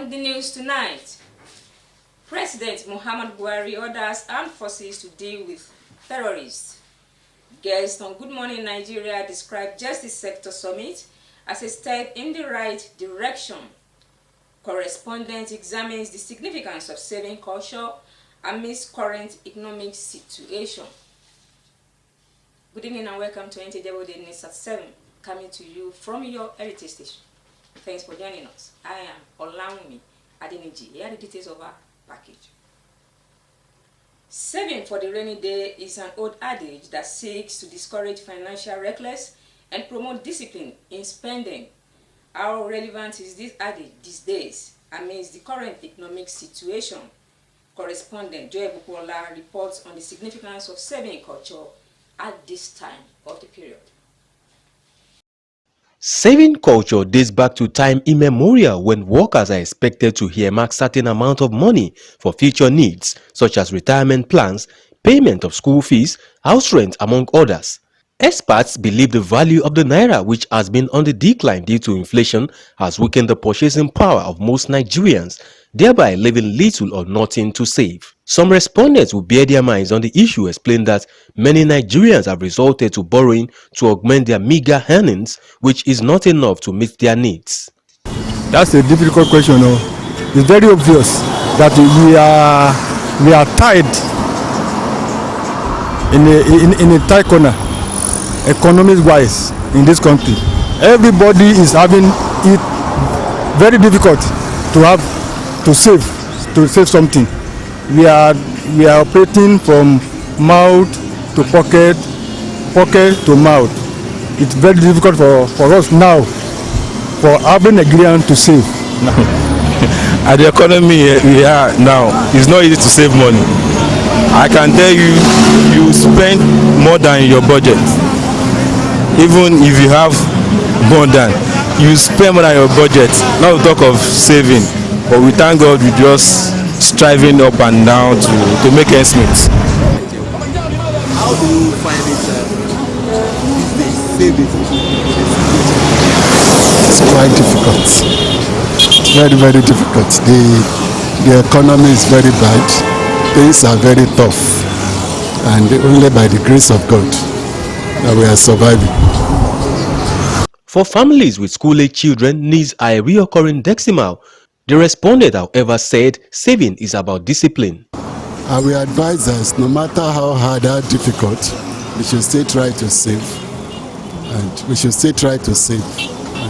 On the news tonight, President Muhammad Buhari orders armed forces to deal with terrorists. Guests on Good Morning Nigeria described Justice Sector Summit as a step in the right direction. Correspondent examines the significance of saving culture amidst current economic situation. Good evening and welcome to NTA Ijebu ode News at 7, coming to you from your heritage station. Thanks for joining us. I am Olamide Adeniji. Here are the details of our package. Saving for the rainy day is an old adage that seeks to discourage financial recklessness and promote discipline in spending. How relevant is this adage these days amidst the current economic situation? Correspondent Joy Bukola reports on the significance of saving culture at this time of the period. Saving culture dates back to time immemorial when workers are expected to earmark certain amount of money for future needs such as retirement plans, payment of school fees, house rent, among others. Experts believe the value of the naira, which has been on the decline due to inflation, has weakened the purchasing power of most Nigerians, thereby leaving little or nothing to save. Some respondents who bear their minds on the issue explain that many Nigerians have resorted to borrowing to augment their meager earnings, which is not enough to meet their needs. That's a difficult question. It's very obvious that we are tied in a tight corner, economic-wise, in this country. Everybody is having it very difficult to save something. We are operating from mouth to pocket to mouth. It's very difficult for us now, for having a Nigerian to save. At the economy we are now, it's not easy to save money. I can tell you, you spend more than your budget. Even if you have more than, you spend more than your budget. Not to talk of saving, but we thank God we just striving up and down to make ends meet. How do you find it these days, saving? It's quite difficult. Very, very difficult. The economy is very bad. Things are very tough. And only by the grace of God that we are surviving. For families with school-age children, needs are a reoccurring decimal. The respondent, however, said saving is about discipline. I will advise us, no matter how hard or difficult, we should still try to save. And we should still try to save.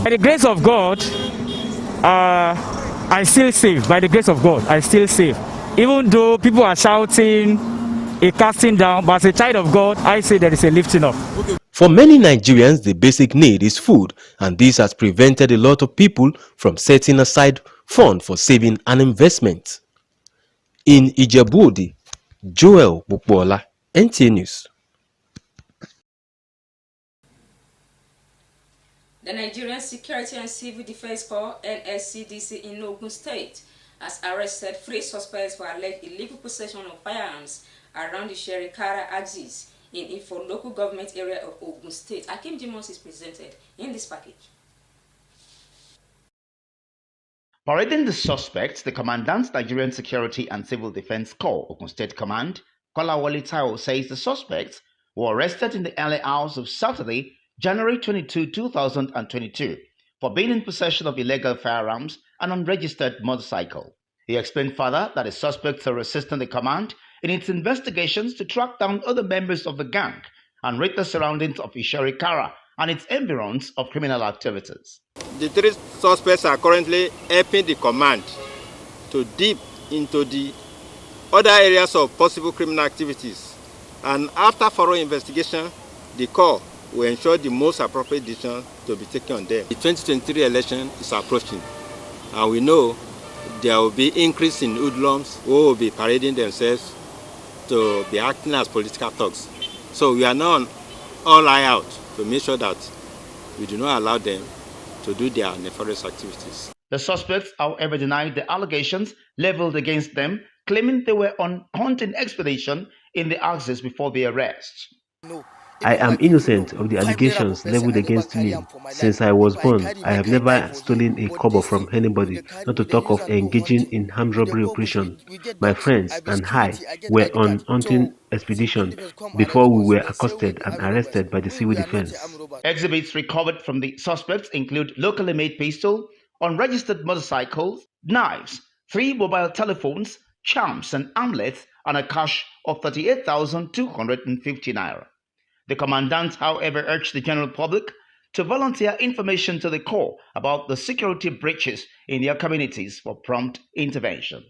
By the grace of God, I still save. By the grace of God, I still save. Even though people are shouting, a casting down, but as a child of God, I say there is a lifting up. For many Nigerians, the basic need is food, and this has prevented a lot of people from setting aside funds for saving and investment. In Ijebu ode, Joel Bukola, NTA News. The Nigerian Security and Civil Defense Corps (NSCDC) in Ogun State has arrested 3 suspects for alleged illegal possession of firearms around the Sherikara axis in Ifo local government area of Ogun State. Akim Dimons is presented in this package. Parading the suspects, the Commandant Nigerian Security and Civil Defense Corps, Ogun State Command, Kolawole Taiwo, says the suspects were arrested in the early hours of Saturday, January 22, 2022, for being in possession of illegal firearms and unregistered motorcycle. He explained further that the suspects are assisting the command in its investigations to track down other members of the gang and rid the surroundings of Isharikara and its environs of criminal activities. The 3 suspects are currently helping the command to dip into the other areas of possible criminal activities. And after thorough investigation, the Corps will ensure the most appropriate decision to be taken on them. The 2023 election is approaching, and we know there will be increase in hoodlums who will be parading themselves to be acting as political thugs. So we are now all eye out to make sure that we do not allow them to do their nefarious activities. The suspects, however, denied the allegations leveled against them, claiming they were on hunting expedition in the axis before the arrest. No, I am innocent of the allegations leveled against me. Since I was born, I have never stolen a kobo from anybody, not to talk of engaging in armed robbery operation. My friends and I were on hunting expedition before we were accosted and arrested by the civil defense. Exhibits recovered from the suspects include locally made pistol, unregistered motorcycles, knives, 3 mobile telephones, charms and amulets, and a cash of 38,250 naira. The commandant, however, urged the general public to volunteer information to the Corps about the security breaches in their communities for prompt intervention.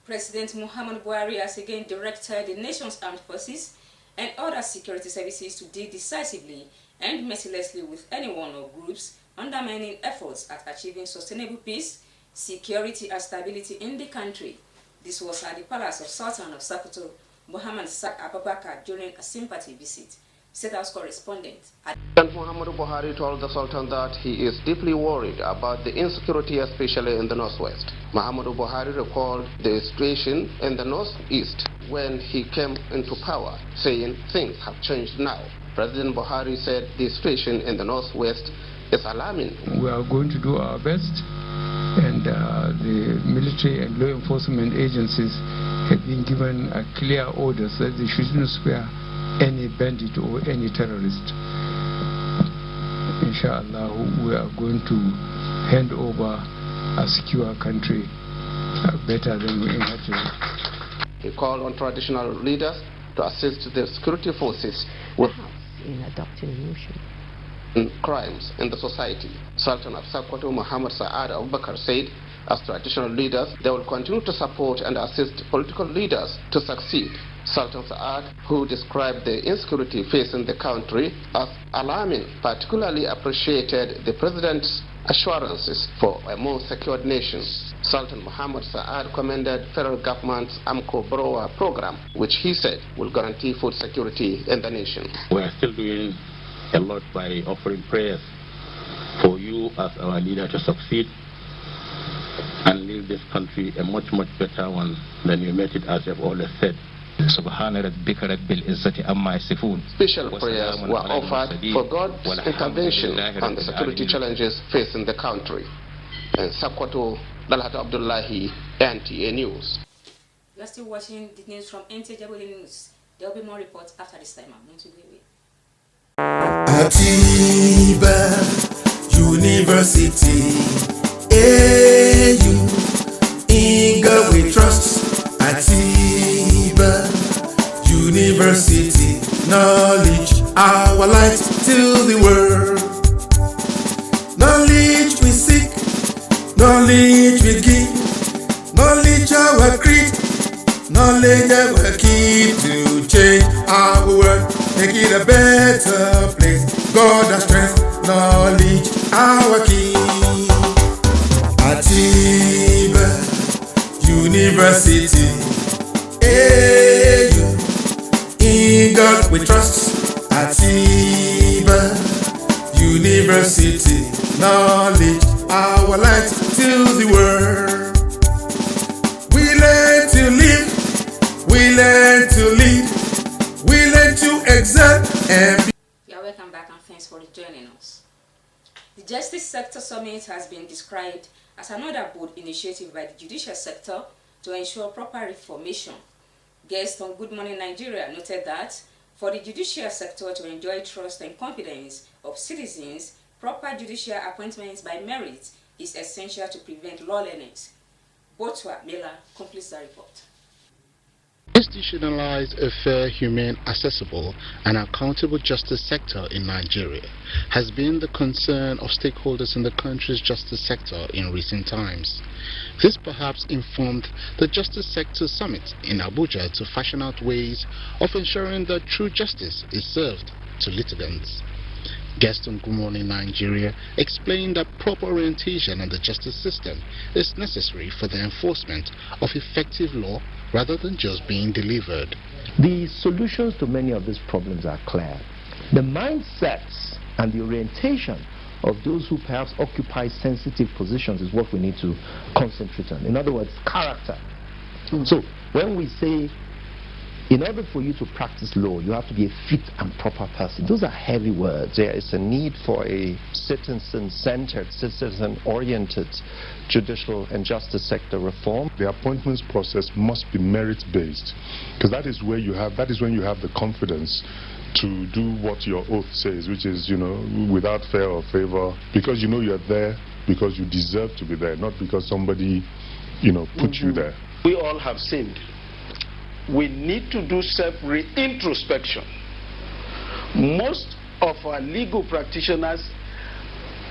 President Muhammad Buhari has again directed the nation's armed forces and other security services to deal decisively and mercilessly with anyone or groups undermining efforts at achieving sustainable peace, security and stability in the country. This was at the Palace of Sultan of Sokoto, Muhammad Sak Abubakar, during a sympathy visit. State House correspondent. President Muhammad Buhari told the Sultan that he is deeply worried about the insecurity, especially in the northwest. Muhammad Buhari recalled the situation in the northeast when he came into power, saying things have changed now. President Buhari said the situation in the northwest is alarming. We are going to do our best, and the military and law enforcement agencies have been given a clear orders that they shouldn't spare any bandit or any terrorist. Inshallah, we are going to hand over a secure country better than we inherited. He called on traditional leaders to assist the security forces with in adopting motion crimes in the society. Sultan of Sokoto Muhammad Saad Abubakar said, as traditional leaders, they will continue to support and assist political leaders to succeed. Sultan Saad, who described the insecurity facing the country as alarming, particularly appreciated the president's assurances for a more secured nation. Sultan Muhammad Saad commended federal government's AMCO Broa program, which he said will guarantee food security in the nation. We are still doing a lot by offering prayers for you as our leader to succeed and leave this country a much better one than you met it, as you have always said. Special prayers were offered for God's intervention on the security challenges facing the country. In Sokoto, Dalhat Abdullahi, NTA News. You are still watching the news from NTA Ijebu ode News. There will be more reports after this time. I'm going to be with. Atiba University, AU, in God we trust. Atiba University, knowledge, our light to the world. Knowledge we seek, knowledge we give, knowledge our creed, knowledge our key to change our world, make it a better place. God has strength, knowledge our key. Atiba University, AU, in God we trust. Atiba University, knowledge, our light to the world. We learn to live, we learn to lead, we learn to excel and be. Yeah, welcome back and thanks for joining us. The Justice Sector Summit has been described as another bold initiative by the judicial sector to ensure proper reformation. Guests on Good Morning Nigeria noted that for the judicial sector to enjoy trust and confidence of citizens, proper judicial appointments by merit is essential to prevent lawlessness. Botwa Mela completes the report. Institutionalize a fair, humane, accessible and accountable justice sector in Nigeria has been the concern of stakeholders in the country's justice sector in recent times. This perhaps informed the Justice Sector Summit in Abuja to fashion out ways of ensuring that true justice is served to litigants. Guest on Good Morning Nigeria explained that proper orientation in the justice system is necessary for the enforcement of effective law rather than just being delivered. The solutions to many of these problems are clear. The mindsets and the orientation of those who perhaps occupy sensitive positions is what we need to concentrate on. In other words, character. So when we say In order for you to practice law, you have to be a fit and proper person. Those are heavy words. There is a need for a citizen-centered, citizen-oriented judicial and justice sector reform. The appointments process must be merit-based, because that is when you have the confidence to do what your oath says, which is, without fear or favor, because you're there because you deserve to be there, not because somebody, put you there. We all have sinned. We need to do self-introspection. Most of our legal practitioners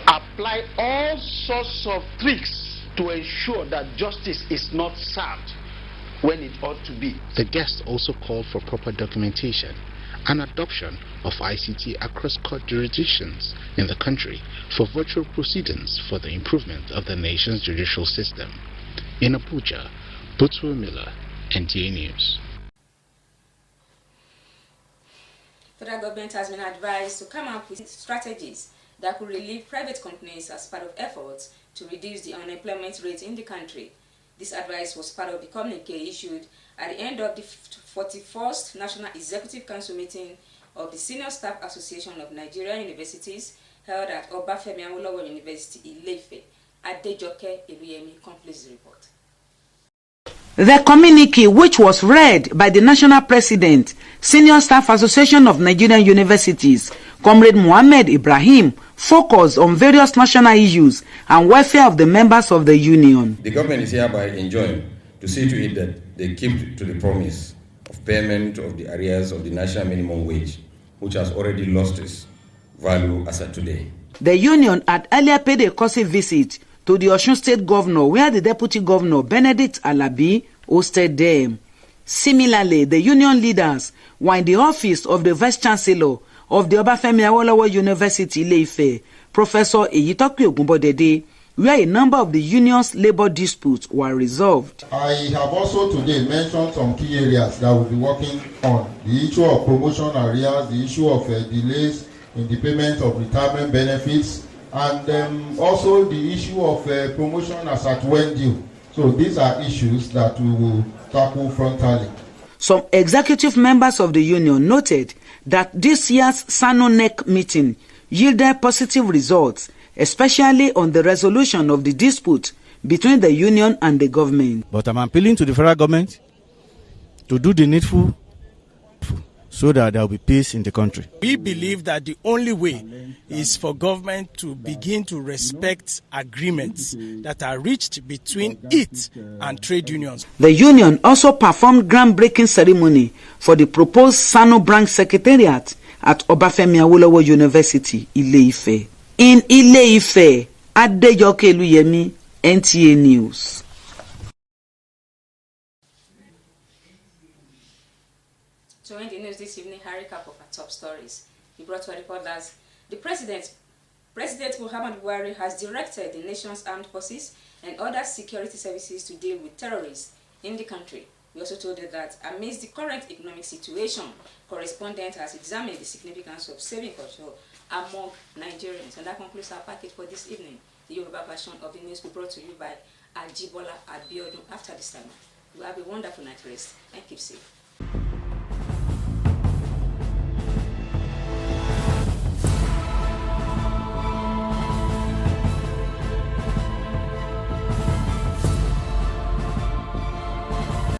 apply all sorts of tricks to ensure that justice is not served when it ought to be. The guest also called for proper documentation and adoption of ICT across court jurisdictions in the country for virtual proceedings for the improvement of the nation's judicial system. In Abuja, Butsu Miller, NTA News. Federal government has been advised to come up with strategies that could relieve private companies as part of efforts to reduce the unemployment rate in the country. This advice was part of the communique issued at the end of the 41st National Executive Council meeting of the Senior Staff Association of Nigerian Universities held at Obafemi Awolowo University, Ile-Ife. Adejoke Eluyemi completes the report. The communique, which was read by the National President, Senior Staff Association of Nigerian Universities, Comrade Mohammed Ibrahim, focused on various national issues and welfare of the members of the union. The government is hereby enjoined to see to it that they keep to the promise of payment of the arrears of the national minimum wage, which has already lost its value as of today. The union had earlier paid a courtesy visit to the Osun State Governor, where the Deputy Governor, Benedict Alabi, hosted them. Similarly, the union leaders were in the office of the Vice Chancellor of the Obafemi Awolowo University, Ile-Ife, Professor Eyitope Ogunbodede, where a number of the union's labor disputes were resolved. I have also today mentioned some key areas that we'll be working on. The issue of promotion arrears, the issue of delays in the payment of retirement benefits, and also the issue of promotion as at when due. So these are issues that we will tackle frontally. Some executive members of the union noted that this year's SANO-NEC meeting yielded positive results, especially on the resolution of the dispute between the union and the government. But I'm appealing to the federal government to do the needful so that there will be peace in the country. We believe that the only way is for government to begin to respect agreements that are reached between it and trade unions. The union also performed groundbreaking ceremony for the proposed SANO branch secretariat at Obafemi Awolowo University, Ile-Ife. In Ile-Ife, Adejoke Eluyemi, NTA News. To end the news this evening, Harry Cap of our top stories. He brought to a report that the President Muhammad Buhari has directed the nation's armed forces and other security services to deal with terrorists in the country. We also told you that amidst the current economic situation, correspondent has examined the significance of saving culture among Nigerians. And that concludes our package for this evening. The Yoruba version of the news will be brought to you by Ajibola Abiodun after this time. You have a wonderful night rest and keep safe.